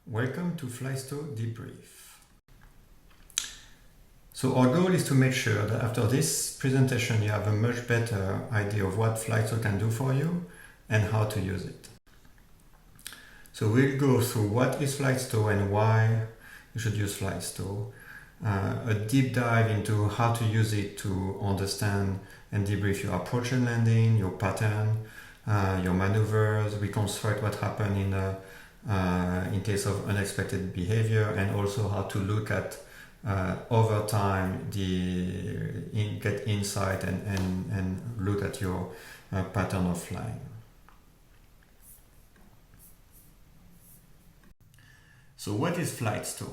Welcome to FlySto Debrief. So our goal is to make sure that after this presentation you have a much better idea of what FlySto can do for you and how to use it. So we'll go through what is FlySto and why you should use FlySto, a deep dive into how to use it to understand and debrief your approach and landing, your pattern, your maneuvers, reconstruct what happened in case of unexpected behavior, and also how to look at over time get insight and look at your pattern of flying. So what is FlySto?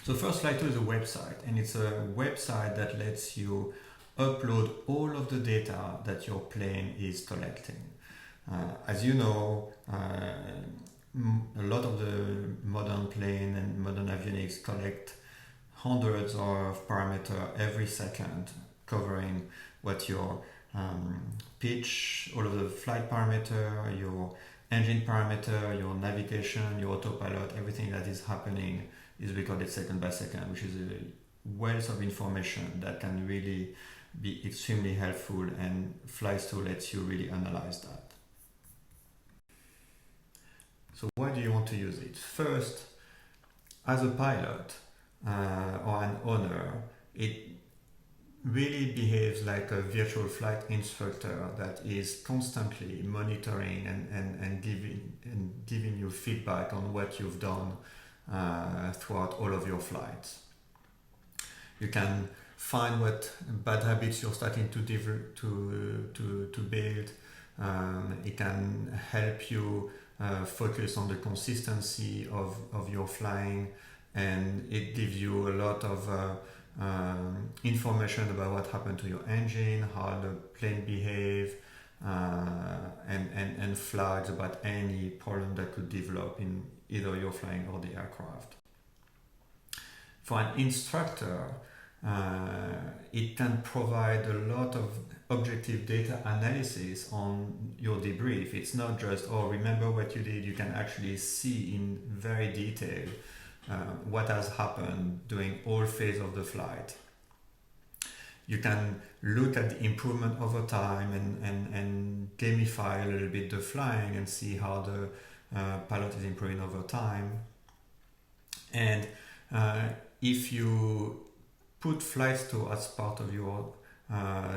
So first, FlySto is a website, and it's a website that lets you upload all of the data that your plane is collecting. As you know, a lot of the modern plane and modern avionics collect hundreds of parameters every second, covering what your pitch, all of the flight parameter, your engine parameter, your navigation, your autopilot, everything that is happening is recorded second by second, which is a wealth of information that can really be extremely helpful, and FlySto lets you really analyze that. So why do you want to use it? First, as a pilot or an owner, it really behaves like a virtual flight instructor that is constantly monitoring and giving you feedback on what you've done throughout all of your flights. You can find what bad habits you're starting to build. It can help you focus on the consistency of your flying, and it gives you a lot of information about what happened to your engine, how the plane behave, and flags about any problem that could develop in either your flying or the aircraft. For an instructor, it can provide a lot of objective data analysis on your debrief. It's not just, oh, remember what you did. You can actually see in very detail what has happened during all phases of the flight. You can look at the improvement over time and gamify a little bit the flying and see how the pilot is improving over time. And if you put FlySto as part of your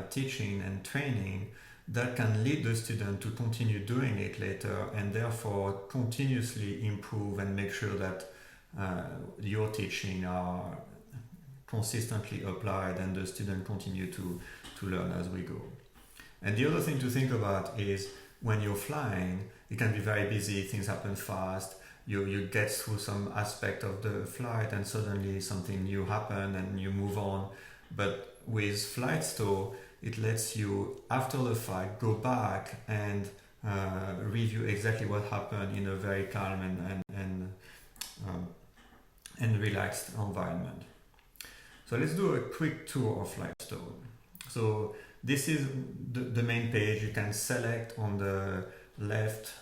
teaching and training, that can lead the student to continue doing it later, and therefore continuously improve and make sure that your teaching are consistently applied and the student continue to learn as we go. And the other thing to think about is when you're flying, it can be very busy, things happen fast, you get through some aspect of the flight and suddenly something new happen and you move on. But with FlySto, it lets you, after the flight, go back and review exactly what happened in a very calm and relaxed environment. So let's do a quick tour of FlySto. So this is the main page. You can select on the left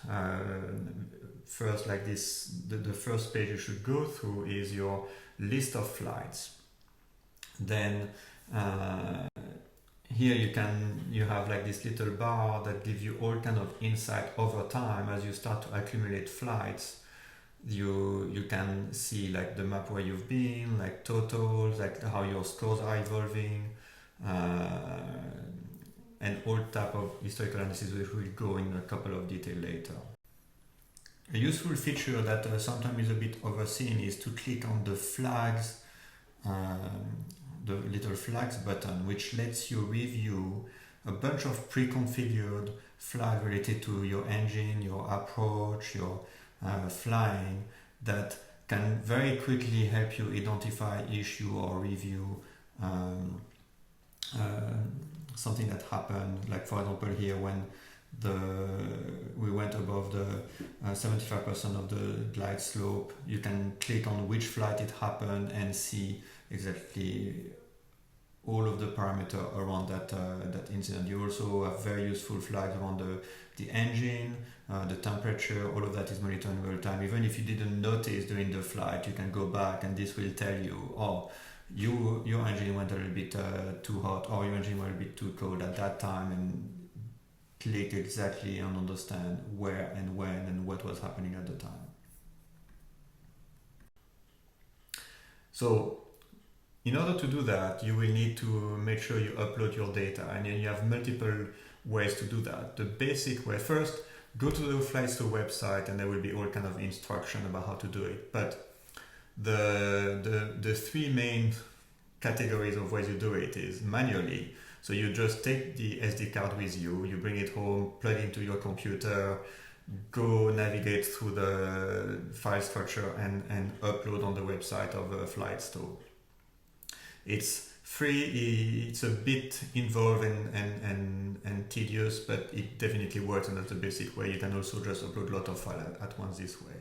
first, like this. The first page you should go through is your list of flights. Then here you have like this little bar that gives you all kind of insight over time. As you start to accumulate flights, you can see like the map where you've been, like totals, like how your scores are evolving, and all type of historical analysis, which will go in a couple of detail later. A useful feature that sometimes is a bit overseen is to click on the flags, the little flags button, which lets you review a bunch of pre-configured flags related to your engine, your approach, your flying, that can very quickly help you identify issue or review something that happened. Like for example here, when we went above the 75% of the glide slope, you can click on which flight it happened and see exactly all of the parameter around that incident. You also have very useful flags around the the engine, the temperature, all of that is monitored in real time. Even if you didn't notice during the flight, you can go back and this will tell you, oh, your engine went a little bit too hot, or your engine went a bit too cold at that time, and click exactly and understand where and when and what was happening at the time. So in order to do that, you will need to make sure you upload your data, and then you have multiple ways to do that. The basic way, first, go to the FlySto website and there will be all kind of instruction about how to do it. But the three main categories of ways you do it is manually. So you just take the SD card with you, you bring it home, plug it into your computer, go navigate through the file structure and upload on the website of FlySto. It's free, it's a bit involved and tedious, but it definitely works, and that's the basic way. You can also just upload a lot of files at once this way.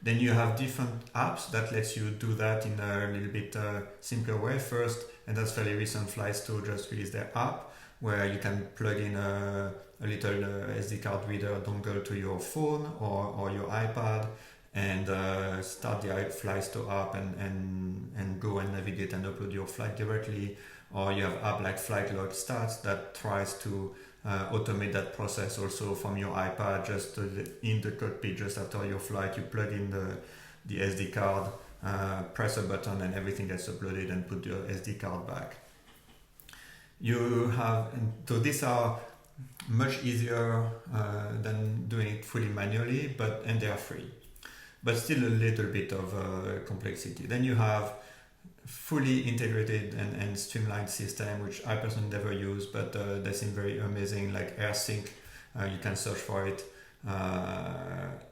Then you have different apps that lets you do that in a little bit simpler way. First, and that's fairly recent, FlySto just released their app where you can plug in a little SD card reader dongle to your phone or your iPad and start the FlySto app and go and navigate and upload your flight directly. Or you have app like Flight Log Stats that tries to automate that process also from your iPad, just in the cockpit just after your flight. You plug in the SD card, press a button, and everything gets uploaded, and put your SD card back. So these are much easier than doing it fully manually, and they are free, but still a little bit of complexity. Then you have fully integrated and streamlined system, which I personally never use, but they seem very amazing, like AirSync. You can search for it.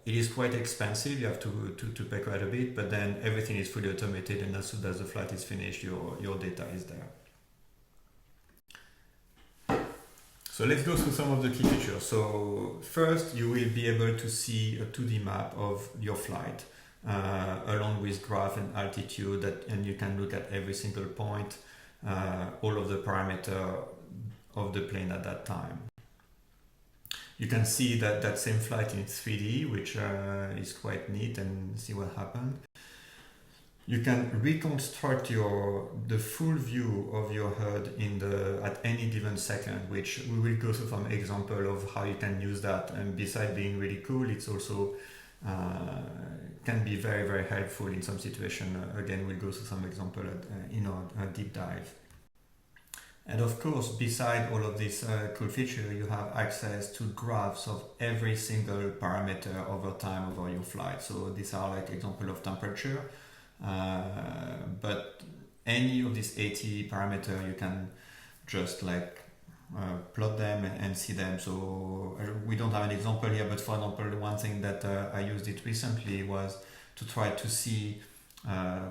It is quite expensive, you have to pay quite a bit, but then everything is fully automated, and as soon as the flight is finished, your data is there. So let's go through some of the key features. So first, you will be able to see a 2D map of your flight, along with graph and altitude, and you can look at every single point, all of the parameter of the plane at that time. You can see that same flight in 3D, which is quite neat, and see what happened. You can reconstruct the full view of your HUD at any given second, which we will go through some example of how you can use that. And besides being really cool, it's also can be very, very helpful in some situation. Again, we'll go through some example in our deep dive. And of course, beside all of this cool feature, you have access to graphs of every single parameter over time over your flight. So these are like example of temperature, but any of these 80 parameter, you can just like plot them and see them. So we don't have an example here, but for example, one thing that I used it recently was to try to see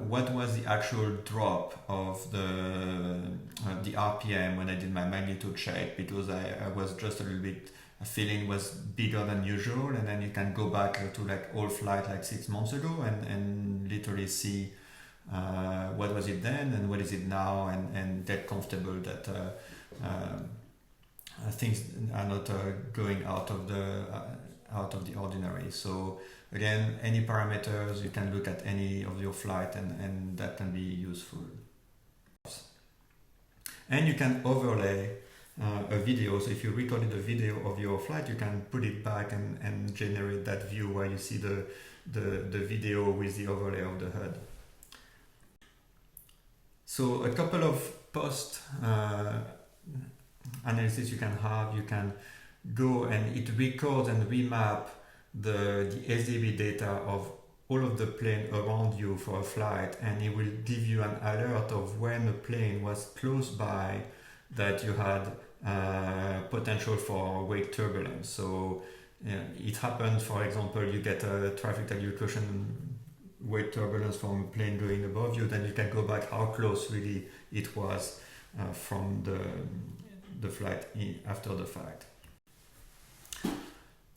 what was the actual drop of the RPM when I did my magnitude check, because I was just a little bit feeling was bigger than usual, and then you can go back to like old flight like 6 months ago and literally see what was it then and what is it now, and get comfortable that things are not going out of the ordinary. So again, any parameters, you can look at any of your flight, and that can be useful. And you can overlay a video. So if you recorded a video of your flight, you can put it back and generate that view where you see the video with the overlay of the HUD. So a couple of post analysis you can have. You can go and it records and remap the SDB data of all of the plane around you for a flight, and it will give you an alert of when a plane was close by that you had potential for wake turbulence. So it happens, for example, you get a traffic allocation wake turbulence from a plane going above you, then you can go back how close really it was from the flight after the fact.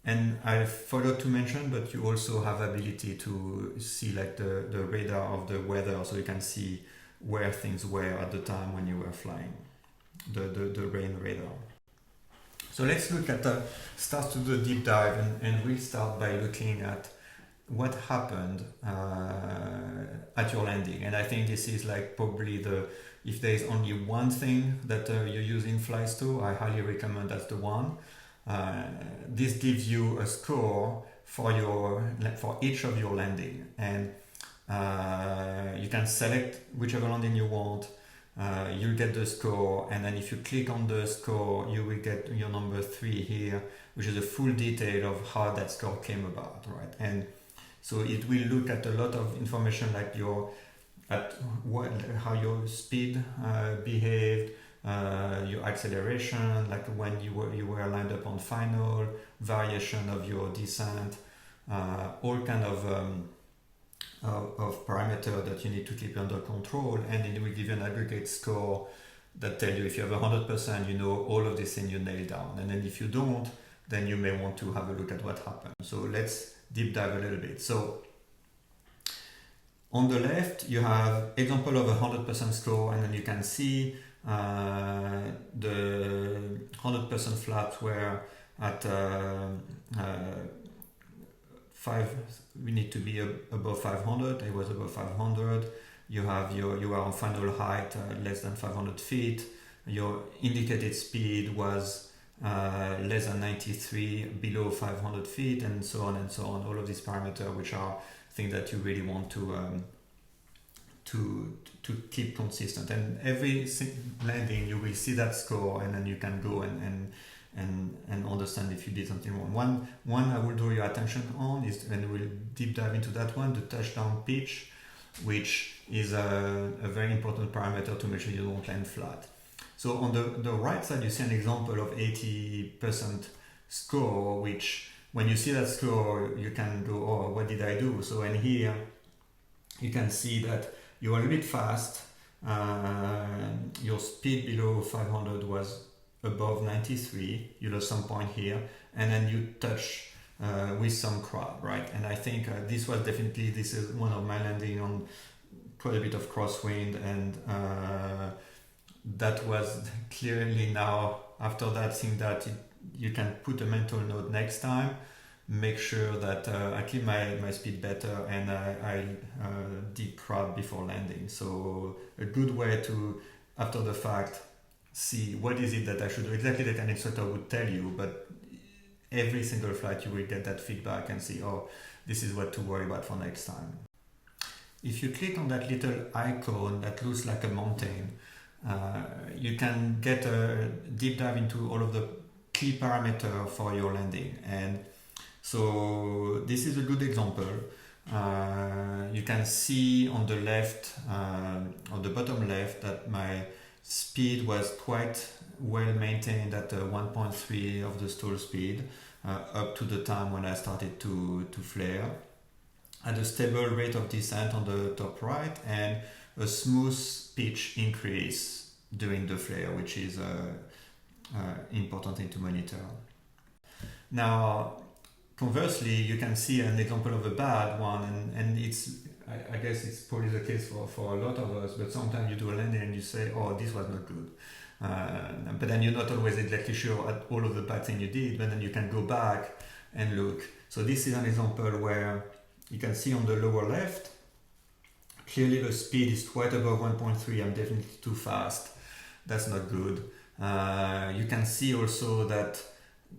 And I forgot to mention, but you also have ability to see like the radar of the weather, so you can see where things were at the time when you were flying, the rain radar. So let's look at start to do a deep dive, and we'll start by looking at what happened at your landing. And I think this is like probably if there is only one thing that you use in FlySto, I highly recommend that's the one. This gives you a score for each of your landing, and you can select whichever landing you want. You'll get the score, and then if you click on the score, you will get your number 3 here, which is a full detail of how that score came about, right? And so it will look at a lot of information like how your speed behaved, your acceleration, like when you were lined up on final, variation of your descent, all kind of parameter that you need to keep under control, and it will give you an aggregate score that tell you if you have 100%, you know all of this thing you nailed down, and then if you don't, then you may want to have a look at what happened. So let's deep dive a little bit. So on the left, you have example of a 100% score, and then you can see the 100% flaps were at 5. We need to be above 500. It was above 500. You are on final height less than 500 feet. Your indicated speed was less than 93, below 500 feet, and so on and so on. All of these parameters, which are things that you really want to keep consistent. And every landing, you will see that score, and then you can go and understand if you did something wrong. One I will draw your attention on is, and we'll deep dive into that one, the touchdown pitch, which is a very important parameter to make sure you don't land flat. So on the right side, you see an example of 80% score, which when you see that score, you can go, oh, what did I do? So in here, you can see that you are a little bit fast. Your speed below 500 was above 93. You lost some point here, and then you touch with some crab, right? And I think this is one of my landing on quite a bit of crosswind, and that was clearly now after that thing that you can put a mental note next time. Make sure that I keep my speed better, and I did crab before landing. So a good way to, after the fact, see what is it that I should do. Exactly like an instructor would tell you, but every single flight you will get that feedback and see, oh, this is what to worry about for next time. If you click on that little icon that looks like a mountain, you can get a deep dive into all of the key parameters for your landing. And so this is a good example. You can see on the left, on the bottom left, that my speed was quite well maintained at 1.3 of the stall speed up to the time when I started to flare. At a stable rate of descent on the top right, and a smooth pitch increase during the flare, which is important thing to monitor. Now, conversely, you can see an example of a bad one, and it's, I guess it's probably the case for a lot of us, but sometimes you do a landing and you say, oh, this was not good. But then you're not always exactly sure at all of the bad things you did, but then you can go back and look. So this is an example where you can see on the lower left, clearly the speed is quite above 1.3. I'm definitely too fast. That's not good. You can see also that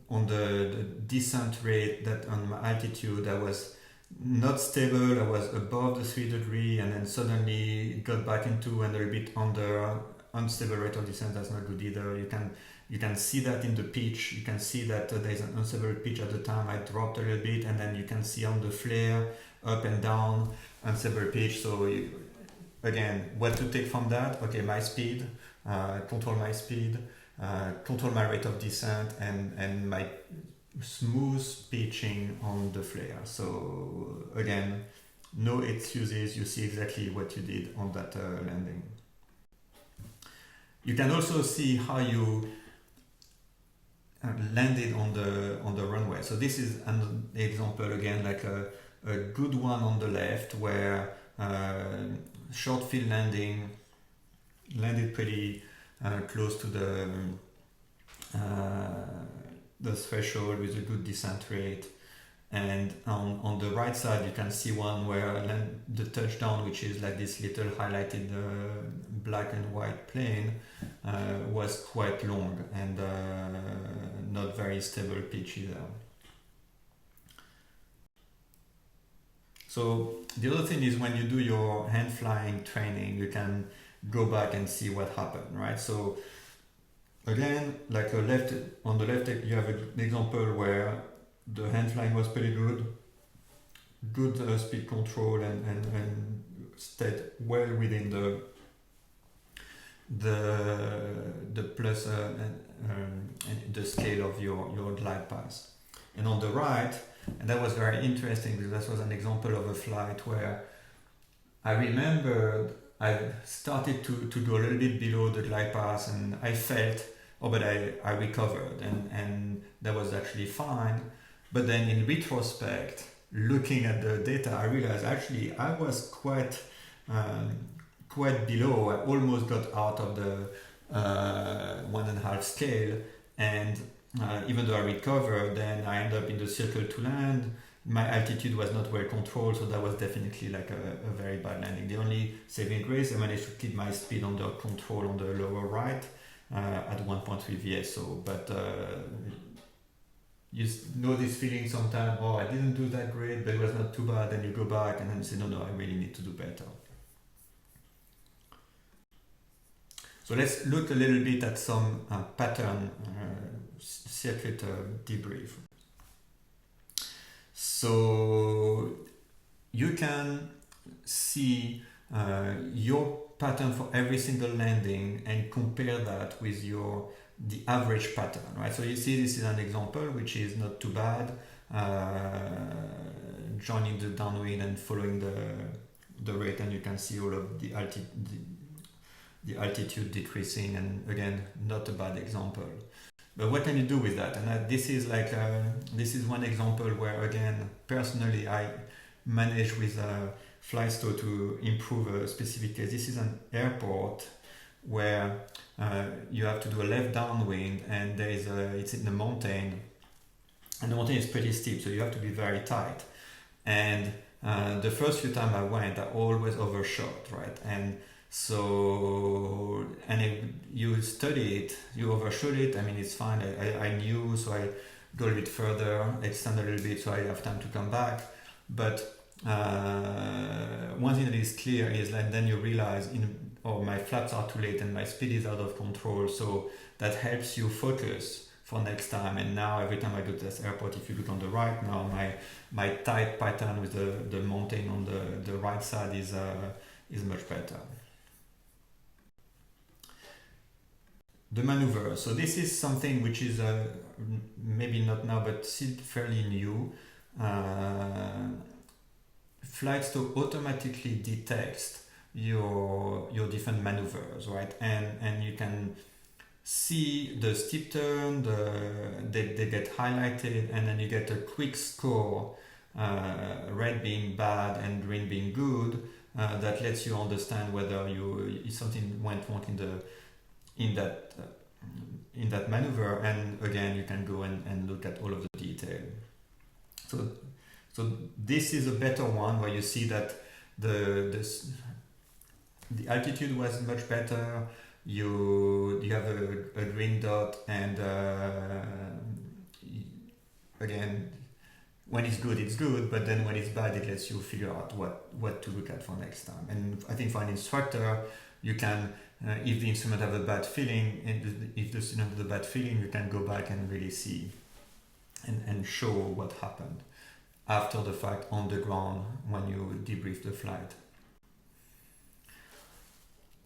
on the descent rate, that on my altitude, I was not stable. I was above the 3 degree, and then suddenly it got back into and a bit under unstable rate of descent. That's not good either. You can see that in the pitch. You can see that there's an unstable pitch at the time. I dropped a little bit, and then you can see on the flare up and down unstable pitch. So again, what to take from that? Okay, my speed, control my speed, control my rate of descent, and my smooth pitching on the flare. So again, no excuses. You see exactly what you did on that landing. You can also see how you landed on the runway. So this is an example again, like a good one on the left, where short field landing, landed pretty close to the the threshold with a good descent rate. And on the right side, you can see one where the touchdown, which is like this little highlighted black and white plane, was quite long and not very stable pitch either. So the other thing is when you do your hand flying training, you can go back and see what happened, right? So again, like on the left, you have an example where the hand flying was pretty good speed control and stayed well within the plus and the scale of your glide path. And on the right, and that was very interesting because that was an example of a flight where I remembered I started to go a little bit below the glide path and I felt, but I recovered and that was actually fine. But then in retrospect, looking at the data, I realized actually I was quite below. I almost got out of the 1.5 scale, and even though I recovered, then I ended up in the circle to land. My altitude was not well controlled, so that was definitely like a very bad landing. The only saving grace, I managed to keep my speed under control on the lower right at 1.3 VSO, but you know this feeling sometimes, oh, I didn't do that great, but it was not too bad. Then you go back and then you say, no, I really need to do better. So let's look a little bit at some pattern circuit debrief. So you can see your pattern for every single landing and compare that with the average pattern, right? So you see this is an example which is not too bad, joining the downwind and following the rate, and you can see all of the altitude decreasing, and again, not a bad example. But what can you do with that? And this is one example where, again, personally I managed with FlySto to improve a specific case. This is an airport where you have to do a left downwind, and it's in the mountain, and the mountain is pretty steep, so you have to be very tight. And the first few times I went, I always overshot, right? And so, and if you study it, you overshoot it. I mean, it's fine. I knew, so I go a little bit further, extend a little bit, so I have time to come back. But one thing that is clear is that then you realize, my flaps are too late and my speed is out of control. So that helps you focus for next time. And now every time I go to this airport, if you look on the right now, my tight pattern with the mountain on the right side is much better. The maneuver. So this is something which is maybe not now, but still fairly new. FlySto automatically detects your different maneuvers, right? And you can see the steep turn, they get highlighted, and then you get a quick score, red being bad and green being good. That lets you understand whether something went wrong in that maneuver, and again you can go and look at all of the detail. So this is a better one where you see that the altitude was much better. You have a green dot, and again, when it's good, but then when it's bad, it lets you figure out what to look at for next time. And I think for an instructor, you can, if the instrument have a bad feeling, and if the student has a bad feeling, you can go back and really see and show what happened after the fact on the ground when you debrief the flight.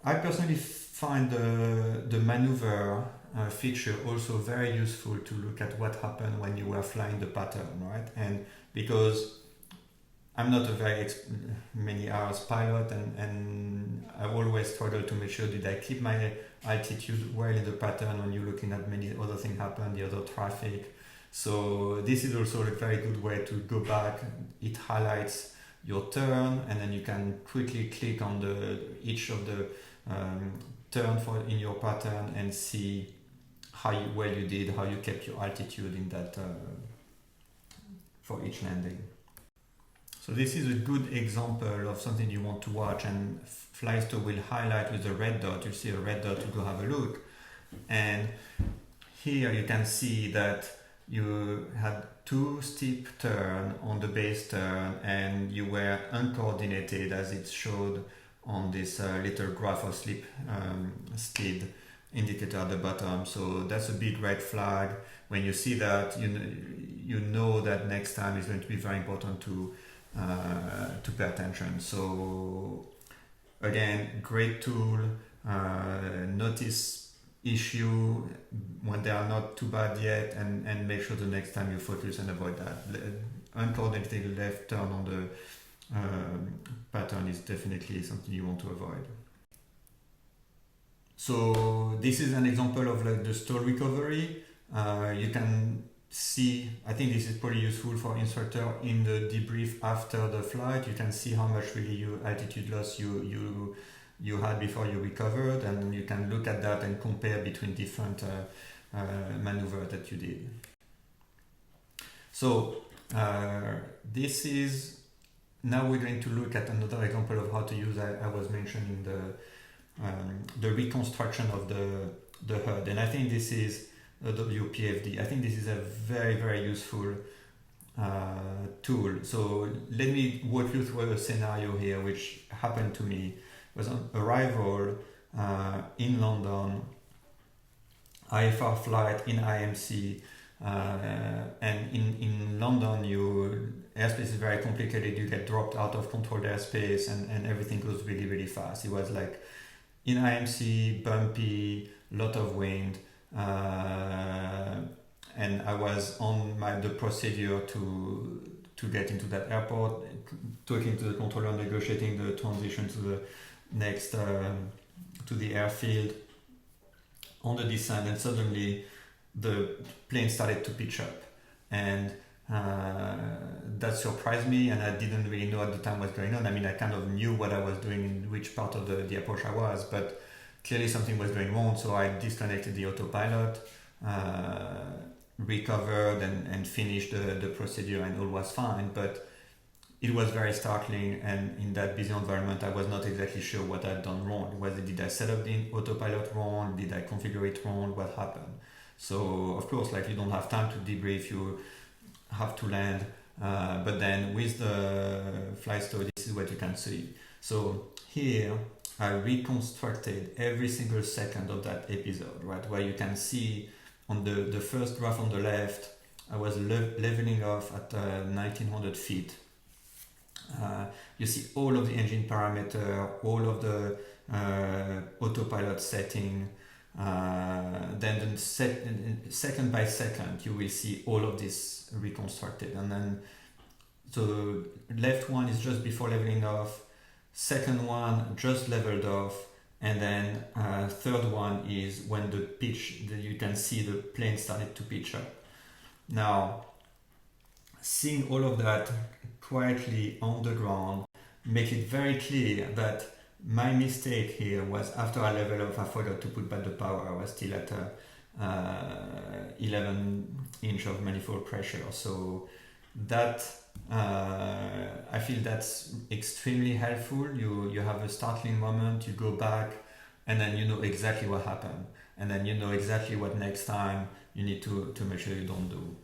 I personally find the maneuver feature also very useful to look at what happened when you were flying the pattern, right? And because I'm not a very many hours pilot, and I always struggle to make sure did I keep my altitude well in the pattern when you're looking at many other things happen, the other traffic. So this is also a very good way to go back. It highlights your turn, and then you can quickly click on each of the turn in your pattern and see well you did, how you kept your altitude in that for each landing. So this is a good example of something you want to watch, and FlySto will highlight with a red dot. You see a red dot to go have a look, and here you can see that you had 2 steep turns on the base turn, and you were uncoordinated as it showed on this little graph of slip speed indicator at the bottom. So that's a big red flag. When you see that, you know that next time is going to be very important to pay attention. So again, great tool. Notice issue when they are not too bad yet, and make sure the next time you focus and avoid that. Uncoordinated left turn on the pattern is definitely something you want to avoid. So this is an example of like the stall recovery. You can see, I think this is pretty useful for instructor in the debrief after the flight. You can see how much really you altitude loss you had before you recovered, and you can look at that and compare between different maneuvers that you did. So this is, now we're going to look at another example of how to use, I was mentioning the reconstruction of the HUD, and I think this is your PFD. I think this is a very, very useful tool. So let me walk you through a scenario here which happened to me. It was on arrival in London, IFR flight in IMC, and in London airspace is very complicated. You get dropped out of controlled airspace, and everything goes really, really fast. It was like in IMC, bumpy, lot of wind, and I was on the procedure to get into that airport, talking to the controller, negotiating the transition to the next to the airfield on the descent, and suddenly the plane started to pitch up, and that surprised me, and I didn't really know at the time what's going on. I mean, I kind of knew what I was doing, in which part of the approach I was, but clearly something was going wrong, so I disconnected the autopilot, recovered and finished the procedure, and all was fine. But it was very startling, and in that busy environment I was not exactly sure what I'd done wrong. Did I set up the autopilot wrong? Did I configure it wrong? What happened? So of course, like, you don't have time to debrief, you have to land, but then with the FlySto, this is what you can see. So here I reconstructed every single second of that episode, right? Where you can see on the first graph on the left, I was leveling off at 1900 feet. You see all of the engine parameter, all of the autopilot setting. Then second by second, you will see all of this reconstructed. And then, so left one is just before leveling off, second one just leveled off, and then third one is when you can see the plane started to pitch up. Now, seeing all of that quietly on the ground make it very clear that my mistake here was, after I leveled off, I forgot to put back the power. I was still at 11 inch of manifold pressure. So that I feel that's extremely helpful. You have a startling moment, you go back, and then you know exactly what happened, and then you know exactly what next time you need to make sure you don't do.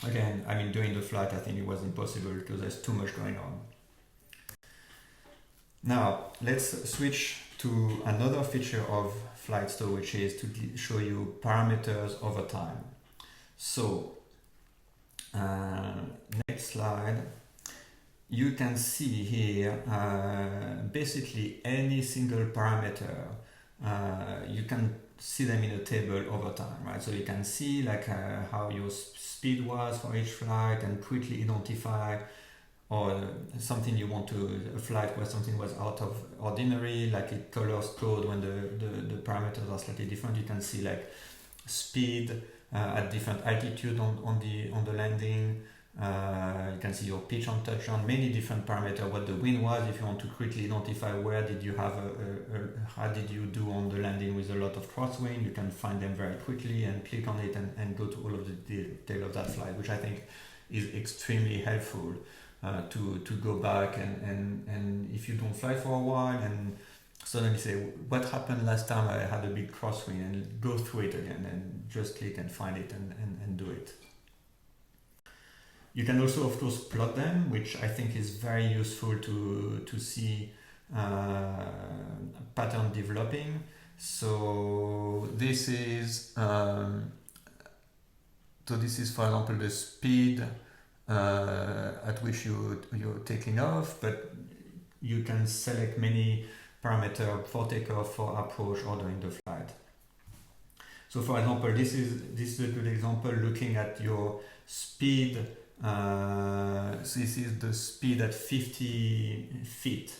Again, I mean, during the flight, I think it was impossible because there's too much going on. Now, let's switch to another feature of FlySto, which is to show you parameters over time. So, next slide, you can see here basically any single parameter, you can see them in a table over time, right? So you can see like how your speed was for each flight, and quickly identify or something you want to, a flight where something was out of ordinary, like it colors code when the parameters are slightly different. You can see like speed at different altitude on the landing, You can see your pitch on touchdown, many different parameters, what the wind was, if you want to quickly identify where did you have how did you do on the landing with a lot of crosswind. You can find them very quickly and click on it and go to all of the detail of that flight, which I think is extremely helpful to go back and if you don't fly for a while and suddenly say what happened last time I had a big crosswind, and go through it again and just click and find it and do it. You can also, of course, plot them, which I think is very useful to see pattern developing. So this is for example the speed at which you're taking off, but you can select many parameters for takeoff, for approach, or during the flight. So for example, this is a good example looking at your speed. So this is the speed at 50 feet,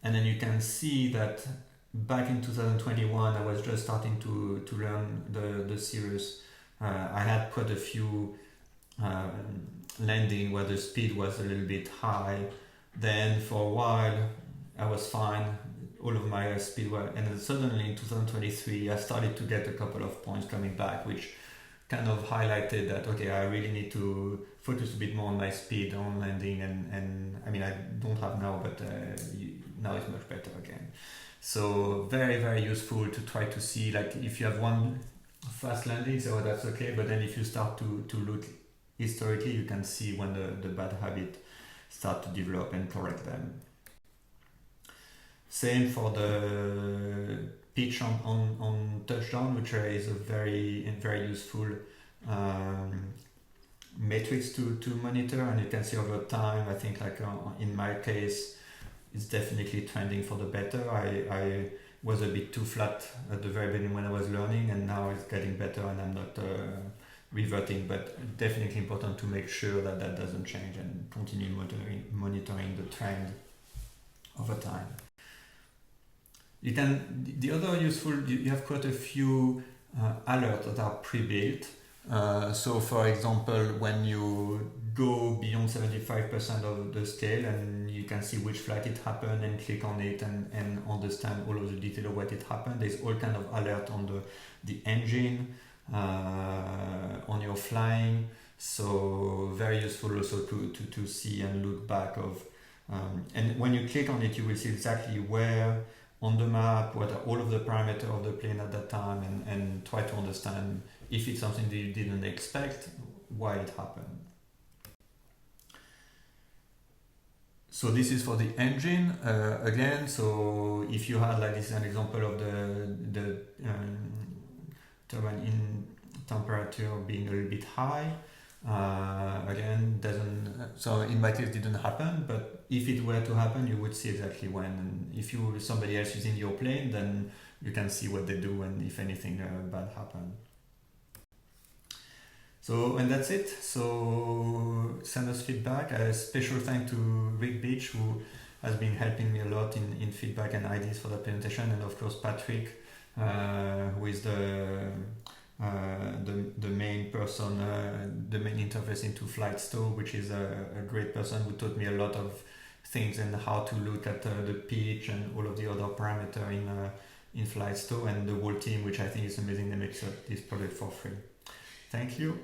and then you can see that back in 2021 I was just starting to learn the Cirrus. I had quite a few landing where the speed was a little bit high. Then for a while I was fine, all of my speed were, and then suddenly in 2023 I started to get a couple of points coming back, which kind of highlighted that okay, I really need to focus a bit more on my speed on landing, and I mean I don't have now, but now it's much better again. So very, very useful to try to see, like if you have one fast landing, so that's okay, but then if you start to look historically, you can see when the bad habit start to develop and correct them. Same for the pitch on touchdown, which is a very useful matrix to monitor, and you can see over time, I think like in my case, it's definitely trending for the better. I was a bit too flat at the very beginning when I was learning, and now it's getting better and I'm not reverting, but definitely important to make sure that doesn't change and continue monitoring the trend over time. The other useful, you have quite a few alerts that are pre-built. So for example, when you go beyond 75% of the scale, and you can see which flight it happened and click on it and understand all of the detail of what it happened, there's all kind of alert on the engine, on your flying. So very useful also to see and look back of, and when you click on it, you will see exactly where on the map, what are all of the parameters of the plane at that time, and try to understand if it's something that you didn't expect, why it happened. So this is for the engine again. So if you had, like this is an example of the turbine in temperature being a little bit high. Again, so in my case didn't happen, but if it were to happen, you would see exactly when. And if somebody else is in your plane, then you can see what they do and if anything bad happened. So, and that's it. So send us feedback. A special thanks to Rick Beach, who has been helping me a lot in feedback and ideas for the presentation, and of course Patrick, who is the main person, the main interface into FlySto, which is a great person who taught me a lot of things and how to look at the pitch and all of the other parameters in FlySto, and the whole team, which I think is amazing. They make this project for free. Thank you.